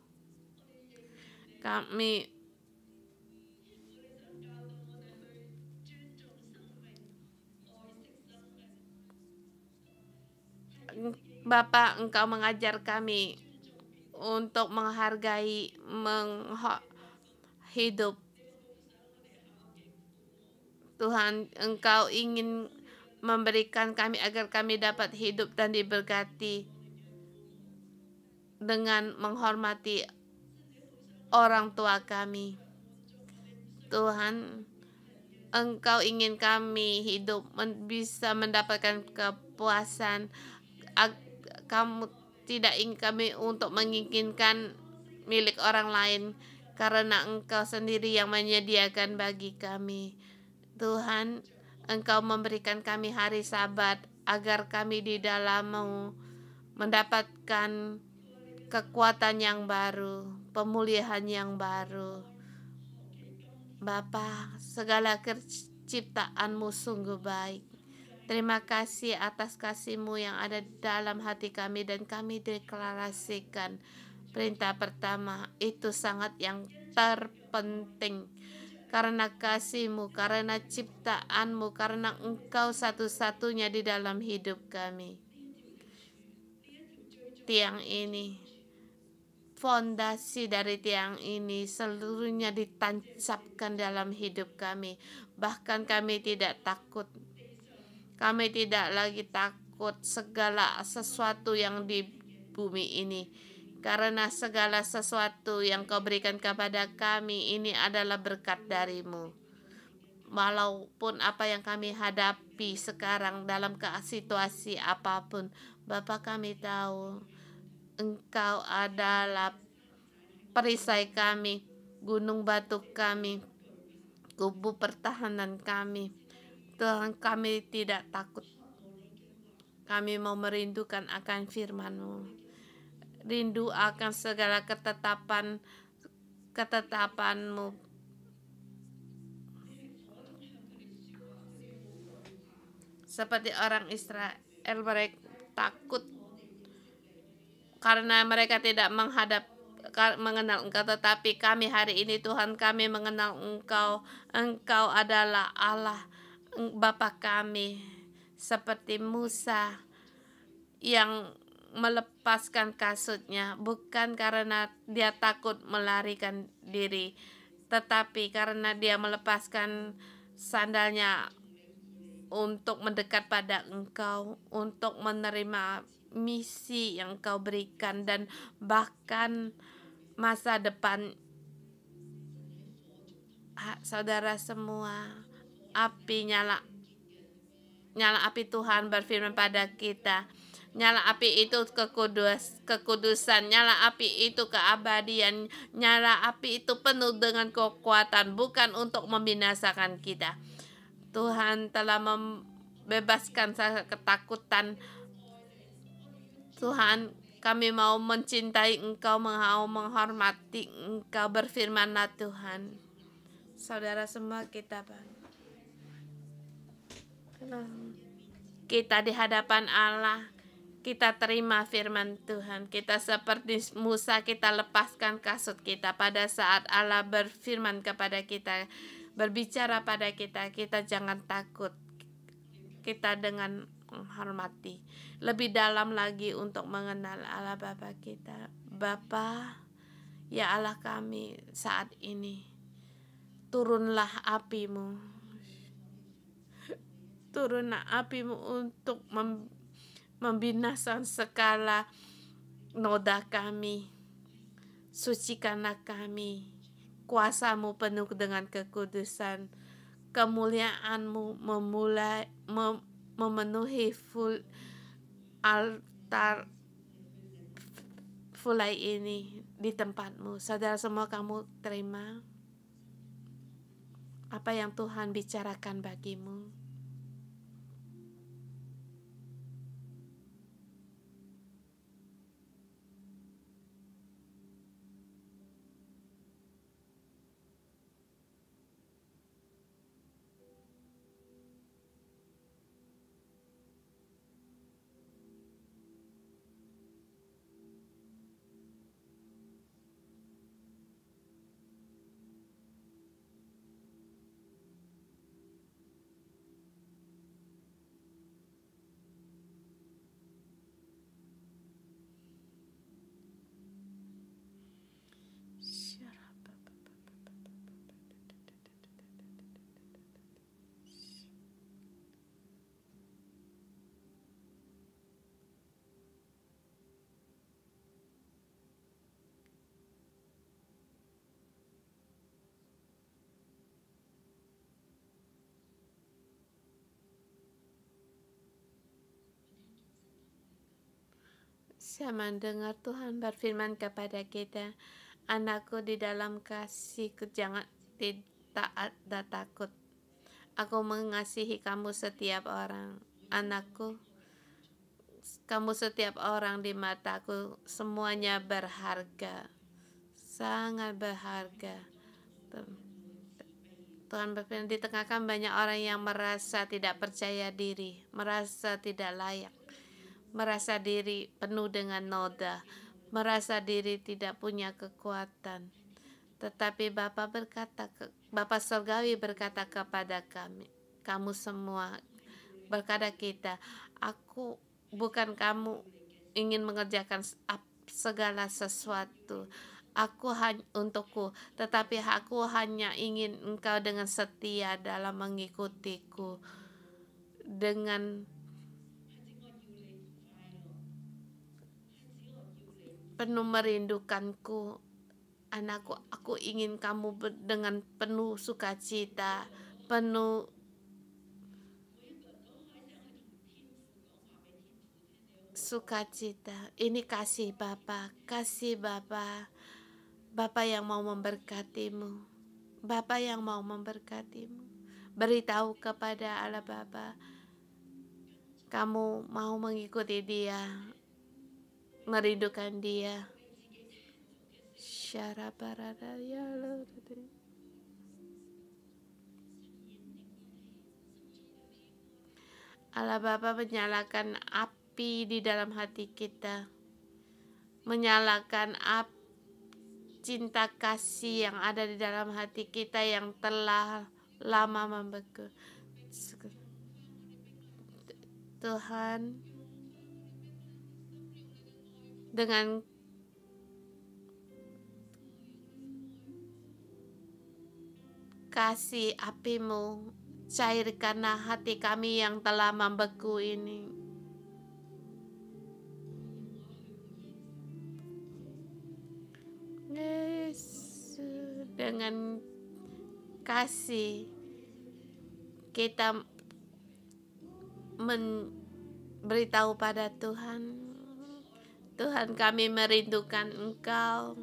Bapa, Engkau mengajar kami untuk menghargai, hidup. Tuhan, Engkau ingin memberikan kami agar kami dapat hidup dan diberkati dengan menghormati orang tua kami. Tuhan, Engkau ingin kami hidup bisa mendapatkan kepuasan. Kamu tidak ingin kami untuk menginginkan milik orang lain, karena Engkau sendiri yang menyediakan bagi kami. Tuhan, Engkau memberikan kami hari Sabat agar kami di dalam-Mu mendapatkan kekuatan yang baru, pemulihan yang baru. Bapa, segala ciptaan-Mu sungguh baik. Terima kasih atas kasih-Mu yang ada dalam hati kami, dan kami deklarasikan perintah pertama itu sangat yang terpenting. Karena kasih-Mu, karena ciptaan-Mu, karena Engkau satu-satunya di dalam hidup kami. Tiang ini, fondasi dari tiang ini seluruhnya ditancapkan dalam hidup kami. Bahkan kami tidak takut. Kami tidak lagi takut segala sesuatu yang di bumi ini, karena segala sesuatu yang Kau berikan kepada kami ini adalah berkat dari-Mu. Walaupun apa yang kami hadapi sekarang dalam situasi apapun, Bapa, kami tahu Engkau adalah perisai kami, gunung batu kami, kubu pertahanan kami. Tuhan, kami tidak takut. Kami mau merindukan akan firman-Mu, rindu akan segala ketetapan-Mu. Seperti orang Israel, mereka takut karena mereka tidak mengenal Engkau. Tetapi kami hari ini, Tuhan, kami mengenal Engkau. Engkau adalah Allah, Bapa kami, seperti Musa yang melepaskan kasutnya, bukan karena dia takut melarikan diri, tetapi karena dia melepaskan sandalnya untuk mendekat pada Engkau, untuk menerima misi yang Engkau berikan, dan bahkan masa depan. Saudara semua, nyala api Tuhan berfirman pada kita. Nyala api itu kekudusan, nyala api itu keabadian, nyala api itu penuh dengan kekuatan, bukan untuk membinasakan kita. Tuhan telah membebaskan ketakutan. Tuhan, kami mau mencintai Engkau, mau menghormati Engkau. Berfirman-Lah Tuhan. Saudara semua, kita di hadapan Allah, Kita terima firman Tuhan. Kita seperti Musa, kita lepaskan kasut kita pada saat Allah berfirman kepada kita, berbicara pada kita. Kita jangan takut. Kita dengan menghormati lebih dalam lagi untuk mengenal Allah Bapa kita. Bapa, ya Allah kami saat ini, turunlah apimu. Turunlah apimu untuk membinasakan segala noda kami. Sucikanlah kami. Kuasamu penuh dengan kekudusan. Kemuliaanmu memenuhi altar fulai ini di tempatmu. Saudara semua, kamu terima apa yang Tuhan bicarakan bagimu. Saya mendengar Tuhan berfirman kepada kita, anakku, di dalam kasihku jangan tidak ada takut. Aku mengasihi kamu setiap orang. Anakku, kamu setiap orang di mataku, semuanya berharga, sangat berharga. Tuhan berfirman, di tengah kami banyak orang yang merasa tidak percaya diri, merasa tidak layak, merasa diri penuh dengan noda, merasa diri tidak punya kekuatan. Tetapi Bapa Surgawi berkata kepada kami, kamu semua, berkata kita, aku bukan kamu ingin mengerjakan segala sesuatu untukku, tetapi aku hanya ingin engkau dengan setia dalam mengikutiku, dengan penuh merindukanku. Anakku, aku ingin kamu dengan penuh sukacita, penuh sukacita. Ini kasih Bapa, kasih Bapa, Bapa yang mau memberkatimu, Bapa yang mau memberkatimu. Beritahu kepada Allah Bapa, kamu mau mengikuti Dia, merindukan Dia. Allah Bapa menyalakan api di dalam hati kita, menyalakan api cinta kasih yang ada di dalam hati kita yang telah lama membeku. Tuhan, dengan kasih apimu, cairkanlah hati kami yang telah membeku ini. Yesus, dengan kasih kita memberitahu pada Tuhan, Tuhan, kami merindukan Engkau.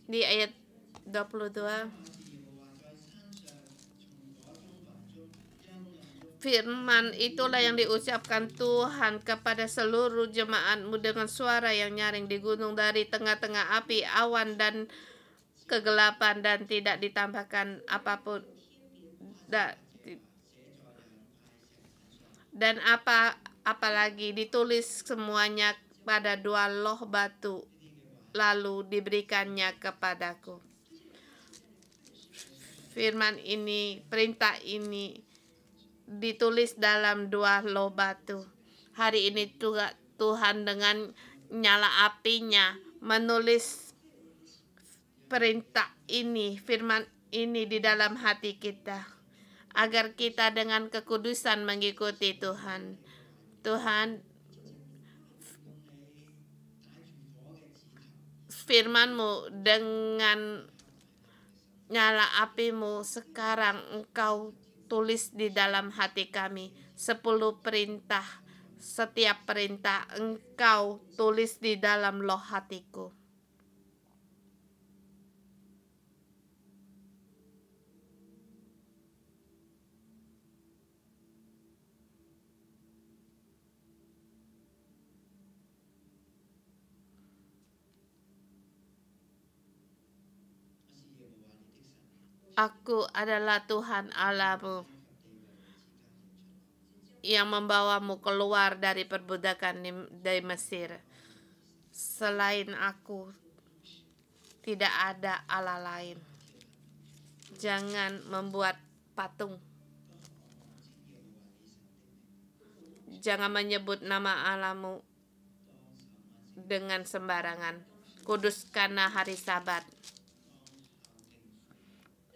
Di ayat 22, firman itulah yang diucapkan Tuhan kepada seluruh jemaatmu dengan suara yang nyaring di gunung dari tengah-tengah api, awan, dan kegelapan, dan tidak ditambahkan apapun. Dan apalagi ditulis semuanya pada dua loh batu, lalu diberikannya kepadaku. Firman ini, perintah ini ditulis dalam dua loh batu. Hari ini juga Tuhan dengan nyala apinya menulis perintah ini, firman ini di dalam hati kita, agar kita dengan kekudusan mengikuti Tuhan. Tuhan, firman-Mu dengan nyala apimu sekarang Engkau tulis di dalam hati kami. 10 perintah, setiap perintah Engkau tulis di dalam loh hatiku. Aku adalah Tuhan Allahmu yang membawamu keluar dari perbudakan dari Mesir. Selain aku, tidak ada Allah lain. Jangan membuat patung. Jangan menyebut nama Allahmu dengan sembarangan. Kuduskanlah hari Sabat.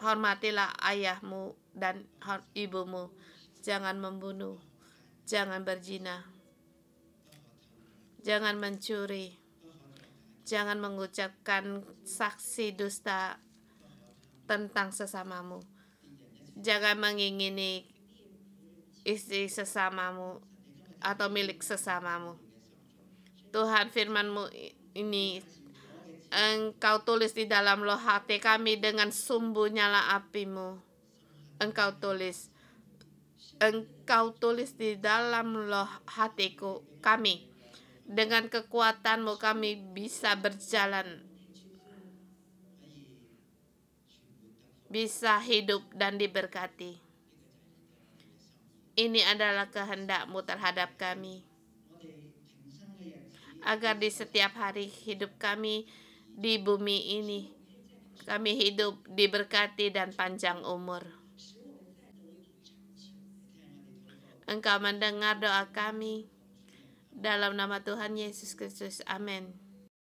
Hormatilah ayahmu dan ibumu. Jangan membunuh. Jangan berzina. Jangan mencuri. Jangan mengucapkan saksi dusta tentang sesamamu. Jangan mengingini istri sesamamu atau milik sesamamu. Tuhan, firman-Mu ini Engkau tulis di dalam loh hati kami dengan sumbu nyala apimu. Engkau tulis di dalam loh hatiku kami. Dengan kekuatan-Mu kami bisa berjalan, bisa hidup dan diberkati. Ini adalah kehendak-Mu terhadap kami, agar di setiap hari hidup kami di bumi ini, kami hidup diberkati dan panjang umur. Engkau mendengar doa kami dalam nama Tuhan Yesus Kristus. Amin.